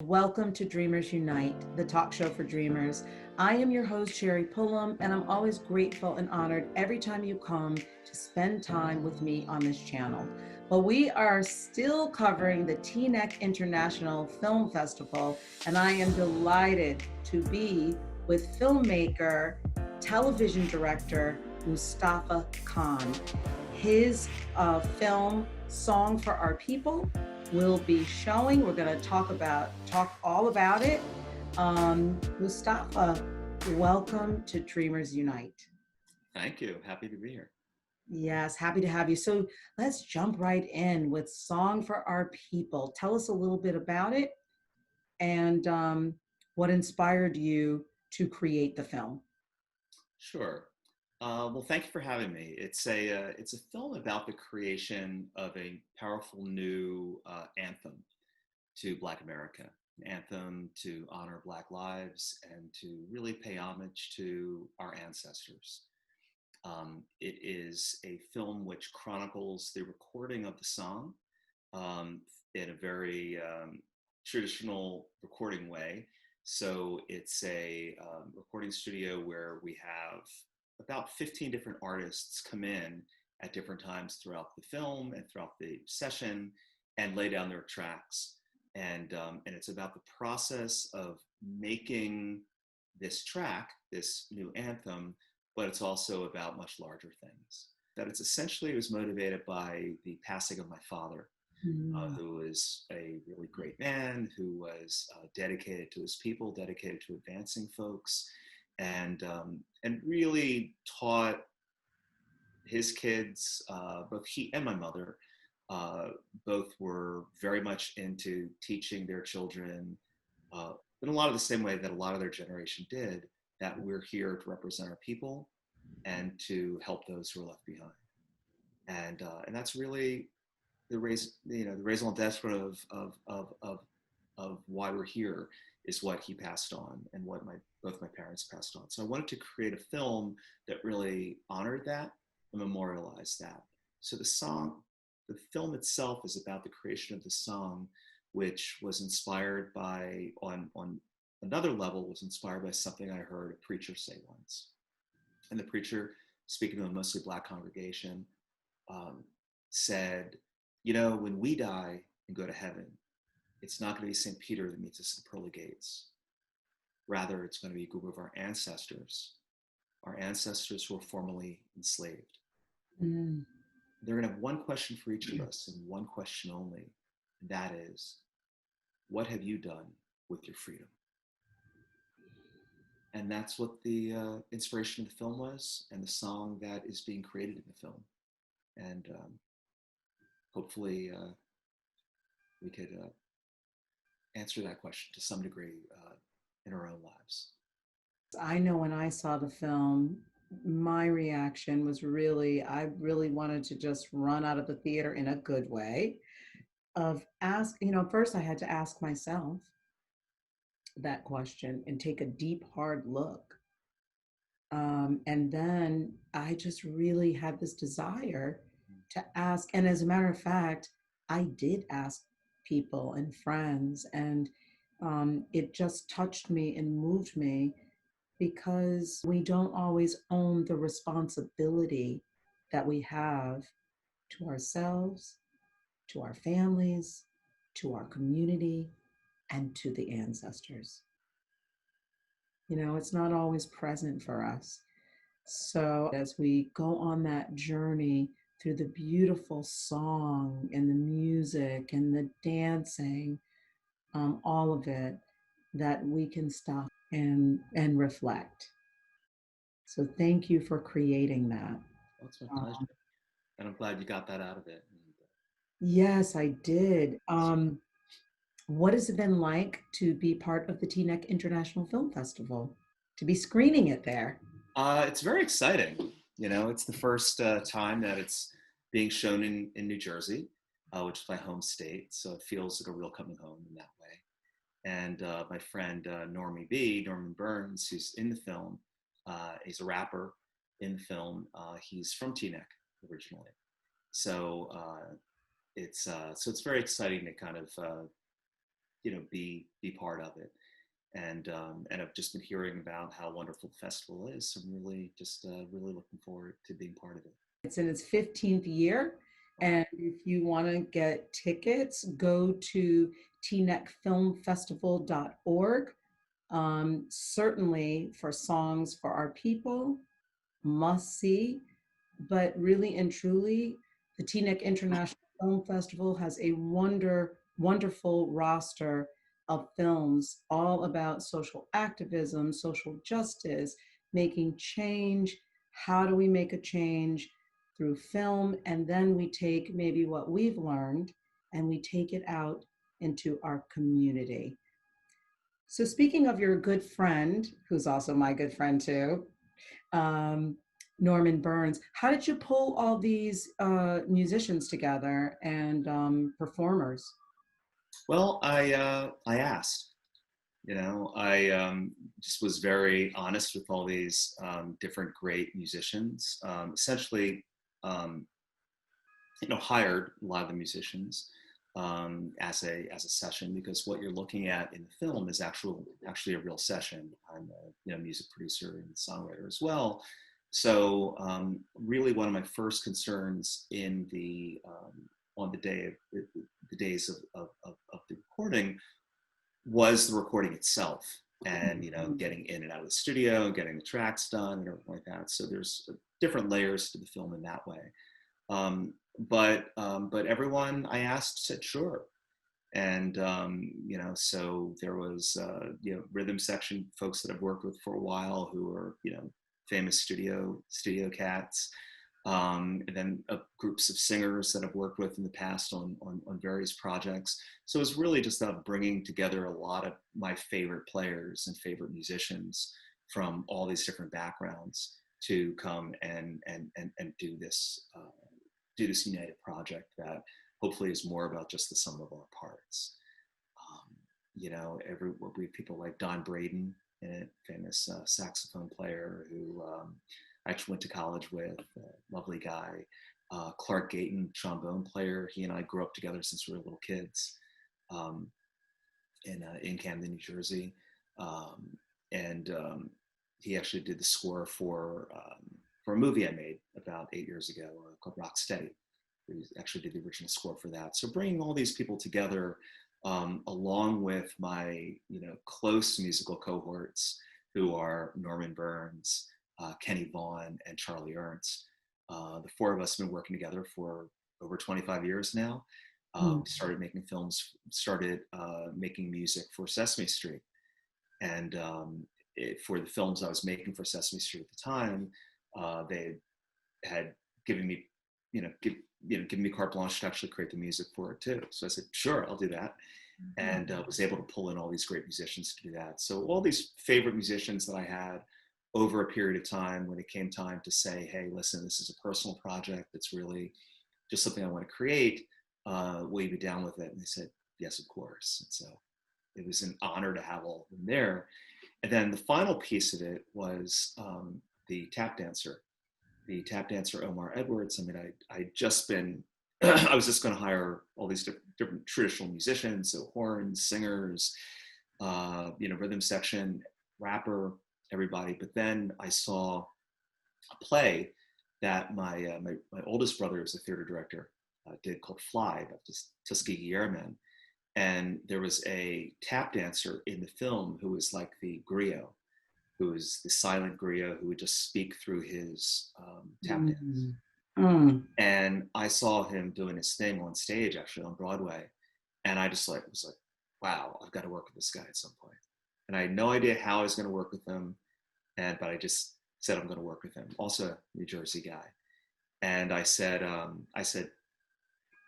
Welcome to Dreamers Unite, the talk show for dreamers. I am your host, Sherri Pullum, and I'm always grateful and honored every time you come to spend time with me on this channel. But we are still covering the Teaneck International Film Festival, and I am delighted to be with filmmaker, television director, Mustapha Khan. His film, Song for Our People, will be showing. We're going to talk all about it. Mustapha, welcome to Dreamers Unite. Thank you. Happy to be here. Yes, happy to have you. So let's jump right in with Song for Our People. Tell us a little bit about it and what inspired you to create the film. Sure. Well, thank you for having me. It's a film about the creation of a powerful new anthem to Black America, an anthem to honor Black lives and to really pay homage to our ancestors. It is a film which chronicles the recording of the song in a very traditional recording way. So it's a recording studio where we have about 15 different artists come in at different times throughout the film and throughout the session and lay down their tracks. And it's about the process of making this track, this new anthem, but it's also about much larger things. That it's essentially, it was motivated by the passing of my father, who was a really great man, who was dedicated to his people, dedicated to advancing folks, and really taught his kids, both he and my mother, both were very much into teaching their children in a lot of the same way that a lot of their generation did, that we're here to represent our people and to help those who are left behind. And that's really the raison d'etre of why we're here, is what he passed on and what both my parents passed on. So I wanted to create a film that really honored that and memorialized that. So the film itself is about the creation of the song, which was inspired by, on another level, was inspired by something I heard a preacher say once. And the preacher, speaking to a mostly Black congregation, said, when we die and go to heaven, it's not going to be St. Peter that meets us at the pearly gates. Rather, it's going to be a group of our ancestors who were formerly enslaved. Mm. They're going to have one question for each of us, and one question only, and that is, what have you done with your freedom? And that's what the inspiration of the film was, and the song that is being created in the film. And hopefully we could answer that question to some degree in our own lives. I know when I saw the film, my reaction was I really wanted to just run out of the theater in a good way. First I had to ask myself that question and take a deep, hard look. And then I just really had this desire to ask. And as a matter of fact, I did ask people and friends, and it just touched me and moved me, because we don't always own the responsibility that we have to ourselves, to our families, to our community, and to the ancestors. It's not always present for us. So as we go on that journey through the beautiful song and the music and the dancing, all of it, that we can stop and reflect. So thank you for creating that. That's my pleasure. And I'm glad you got that out of it. Yes, I did. What has it been like to be part of the Teaneck International Film Festival, to be screening it there? It's very exciting. It's the first time that it's being shown in New Jersey, which is my home state. So it feels like a real coming home in that way. And my friend Norman Burns, who's in the film, he's a rapper in the film. He's from Teaneck originally. So it's very exciting to kind of be part of it. And I've just been hearing about how wonderful the festival is. So I'm really just really looking forward to being part of it. It's in its 15th year. Wow. And if you want to get tickets, go to teaneckfilmfestival.org. Certainly for Songs for Our People, must see, but really and truly, the Teaneck International Film Festival has a wonderful roster of films all about social activism, social justice, making change. How do we make a change through film? And then we take maybe what we've learned and we take it out into our community. So, speaking of your good friend, who's also my good friend too, um, Norman Burns, how did you pull all these musicians together and performers? Well, I asked. I just was very honest with all these different great musicians. Essentially, um, hired a lot of the musicians as a session, because what you're looking at in the film is actually a real session. I'm a music producer and songwriter as well. So really, one of my first concerns in the on the days of the recording was the recording itself, and getting in and out of the studio, getting the tracks done and everything like that. So there's different layers to the film in that way. But everyone I asked said sure. And so there was rhythm section folks that I've worked with for a while, who are famous studio cats, and then groups of singers that I've worked with in the past on various projects. So it's really just bringing together a lot of my favorite players and favorite musicians from all these different backgrounds to come and do this united project that hopefully is more about just the sum of our parts. We have people like Don Braden in it, famous saxophone player who I actually went to college with, lovely guy. Clark Gayton, trombone player. He and I grew up together since we were little kids in Camden, New Jersey. And he actually did the score for a movie I made about 8 years ago called Rocksteady. He actually did the original score for that. So bringing all these people together, along with my close musical cohorts, who are Norman Burns, Kenny Vaughan, and Charlie Ernst. The four of us have been working together for over 25 years now. Started making films, started making music for Sesame Street. And for the films I was making for Sesame Street at the time, they had given me, given me carte blanche to actually create the music for it too. So I said, sure, I'll do that. And was able to pull in all these great musicians to do that. So all these favorite musicians that I had over a period of time, when it came time to say, hey, listen, this is a personal project. It's really just something I want to create. Will you be down with it? And they said, yes, of course. And so it was an honor to have all of them there. And then the final piece of it was the tap dancer. The tap dancer, Omar Edwards. I mean, I'd just been, I was just going to hire all these different traditional musicians, so horns, singers, rhythm section, rapper, everybody. But then I saw a play that my oldest brother, was a theater director, did, called Fly, by Tuskegee Airmen. And there was a tap dancer in the film who was like the griot, who was the silent griot who would just speak through his tap dance. And I saw him doing his thing on stage, actually on Broadway. And I just was like, wow, I've got to work with this guy at some point. And I had no idea how I was going to work with him. But I just said, I'm going to work with him. Also a New Jersey guy. And I said,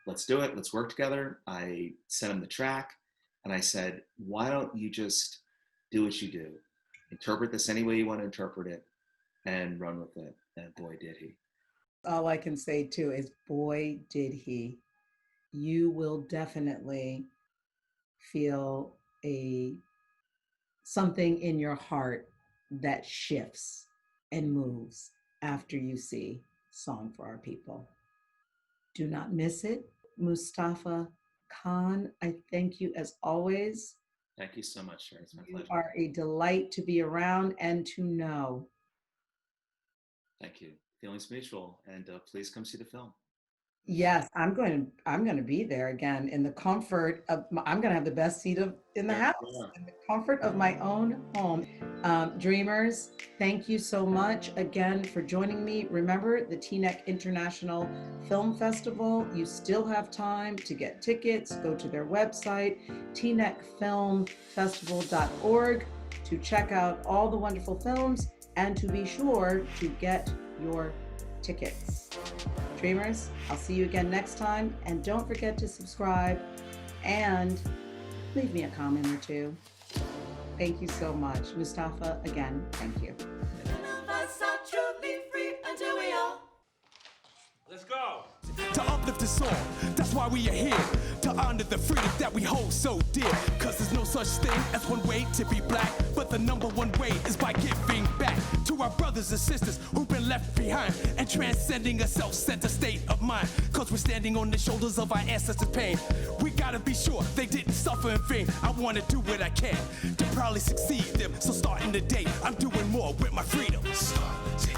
let's do it. Let's work together. I sent him the track and I said, why don't you just do what you do? Interpret this any way you want to interpret it and run with it. And boy, did he. All I can say too is, boy, did he. You will definitely feel something in your heart that shifts and moves after you see Song for Our People. Do not miss it. Mustapha Khan, I thank you as always. Thank you so much, Sherri. It's my You pleasure. are a delight to be around and to know. Thank you. Feelings mutual, and please come see the film. Yes, I'm going to be there again in the comfort of I'm going to have the best seat in the There house, you are. in the comfort of my own home. Dreamers, thank you so much again for joining me. Remember the Teaneck International Film Festival. You still have time to get tickets. Go to their website, teaneckfilmfestival.org, to check out all the wonderful films and to be sure to get your tickets. Dreamers, I'll see you again next time, and don't forget to subscribe and leave me a comment or two. Thank you so much. Mustapha, again, thank you. Let's go. To uplift us all, that's why we are here. To honor the freedom that we hold so dear. Cause there's no such thing as one way to be black, but the number one way is by giving back to our brothers and sisters who've been left behind, and transcending a self-centered state of mind. Cause we're standing on the shoulders of our ancestors' pain. We gotta be sure they didn't suffer in vain. I wanna do what I can to proudly succeed them. So starting the day, I'm doing more with my freedom. Start the day.